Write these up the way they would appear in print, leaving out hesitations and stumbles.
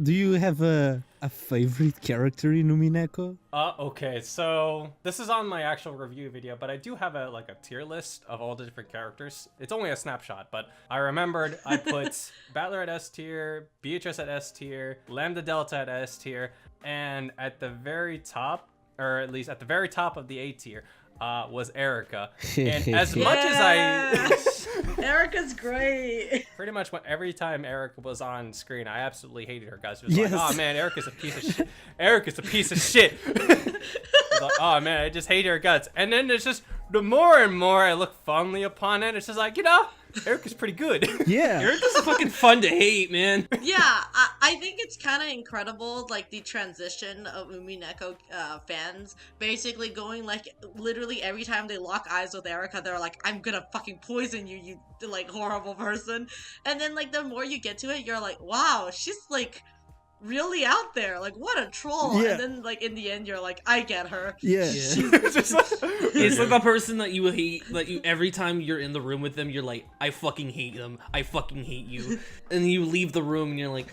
do you have a favorite character in Umineko? Okay, so this is on my actual review video, but I do have a tier list of all the different characters. It's only a snapshot, but I remembered I put Battler at S tier, Beatrice at S tier, Lambda Delta at S tier, and at the very top, or at least at the very top of the A tier, was Erica. And as much as Erica's great. pretty much every time Erica was on screen, I absolutely hated her, guys. It was like, oh man, Erica's a piece of shit. Erica's a piece of shit. It's like, oh man, I just hate her guts. And then there's just the more and more I look fondly upon it, it's just like, Erica's pretty good. Yeah. Erica's fucking fun to hate, man. Yeah, I think it's kind of incredible, like, the transition of Umineko fans basically going, like, literally every time they lock eyes with Erica, they're like, I'm gonna fucking poison you, you, like, horrible person. And then, like, the more you get to it, you're like, wow, she's, like, really out there. Like, what a troll. Yeah. And then, like, in the end, you're like, I get her. Yeah. It's like the person that you hate, that you every time you're in the room with them, you're like, I fucking hate them. I fucking hate you. And then you leave the room and you're like,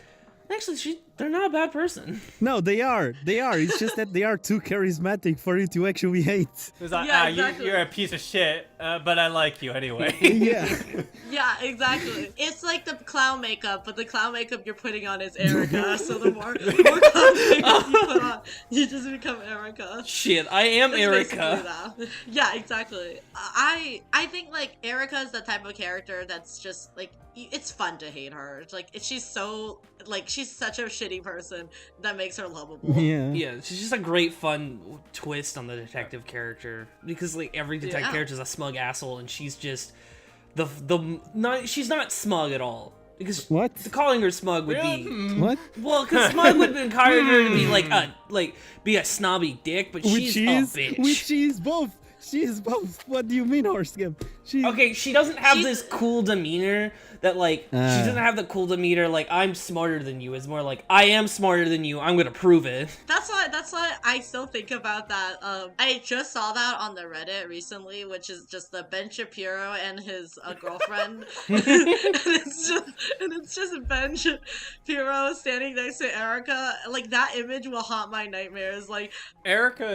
actually, they're not a bad person. No, they are. It's just that they are too charismatic for you to actually hate. It's like, Yeah, exactly. you're a piece of shit, but I like you anyway. Yeah. Yeah, exactly. It's like the clown makeup, but the clown makeup you're putting on is Erica. So the more clown makeup you put on, you just become Erica. Shit, I am That's Erica. basically that. Yeah, exactly. I think like Erica is the type of character that's just like, it's fun to hate her. It's like she's so she's such a shitty person that makes her lovable. Yeah. Yeah, she's just a great fun twist on the detective character, because like every detective character is a smug asshole, and she's just she's not smug at all. Because What? calling her smug would be What? well, because smug would encourage her to be be a snobby dick, but she's a bitch. Which she is both. She is both. What do you mean, Horsegamp? Okay, she doesn't have this cool demeanor that she doesn't have the cool demeanor like I'm smarter than you. It's more like I am smarter than you. I'm gonna prove it. That's why I still think about that. I just saw that on the Reddit recently, which is just the Ben Shapiro and his girlfriend, and it's just Ben Shapiro standing next to Erica. Like, that image will haunt my nightmares. Like, Erica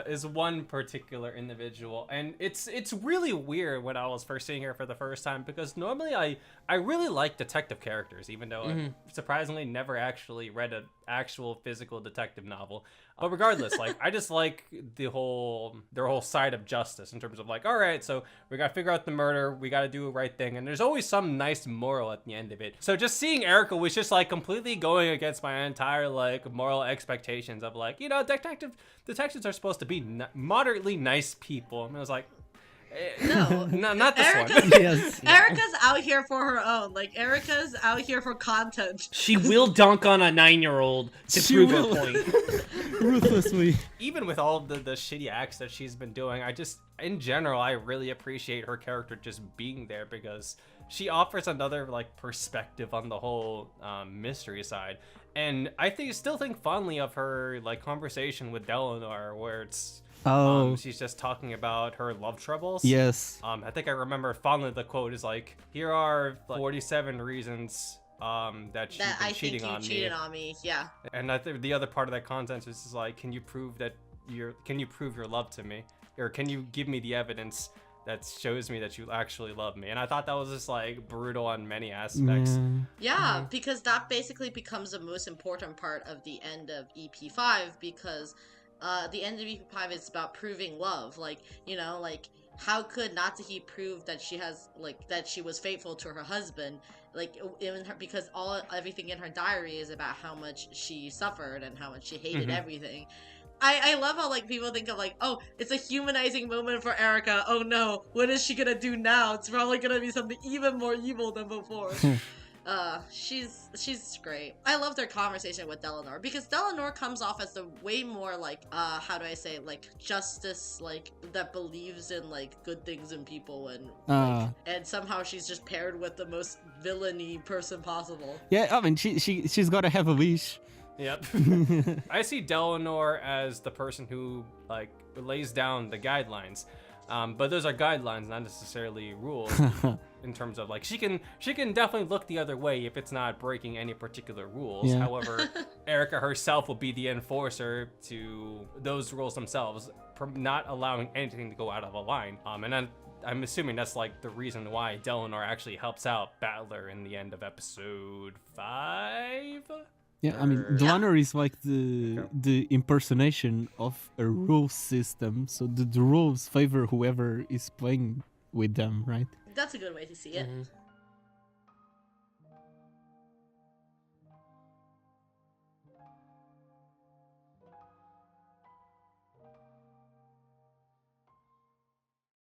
is one particular individual, and it's really weird when I was first seeing her for the first time, because normally I really like detective characters, even though I surprisingly never actually read an actual physical detective novel. But regardless, I just like their whole side of justice in terms of all right, so we gotta figure out the murder, we gotta do the right thing, and there's always some nice moral at the end of it. So just seeing Erica was just completely going against my entire moral expectations of detectives are supposed to be moderately nice people. And I was like, no, not this one. Yes. Erica's out here for her own. Erica's out here for content. She will dunk on a 9-year-old to She prove will. her point. Ruthlessly. Even with all the shitty acts that she's been doing, in general, I really appreciate her character just being there, because she offers another perspective on the whole mystery side. And I still think fondly of her conversation with Delanor, where it's she's just talking about her love troubles. Yes. I think I remember fondly the quote is here are 47 reasons that you've been cheating on me. Cheated on me. Yeah. And I think the other part of that content is can you prove your love to me, or can you give me the evidence that shows me that you actually love me? And I thought that was just brutal on many aspects. Yeah, because that basically becomes the most important part of the end of EP5, because the end of EP5 is about proving love. How could Natsuhi prove that that she was faithful to her husband? Because everything in her diary is about how much she suffered and how much she hated everything. I love how people think of oh, it's a humanizing moment for Erica. Oh no, what is she gonna do now? It's probably gonna be something even more evil than before. She's great. I love their conversation with Delanor, because Delanor comes off as the way more how do I say, justice, that believes in good things in people, and somehow she's just paired with the most villainy person possible. Yeah, I mean she's gotta have a wish. Yep. I see Delanor as the person who lays down the guidelines, but those are guidelines, not necessarily rules. in terms of like she can definitely look the other way if it's not breaking any particular rules. Yeah. However, Erica herself will be the enforcer to those rules themselves, not allowing anything to go out of a line. And I'm assuming that's like the reason why Delanar actually helps out Battler in the end of episode 5. Yeah, I mean, Or- Delanar is like the impersonation of a rule system, so the rules favor whoever is playing with them, right? That's a good way to see it. Mhm.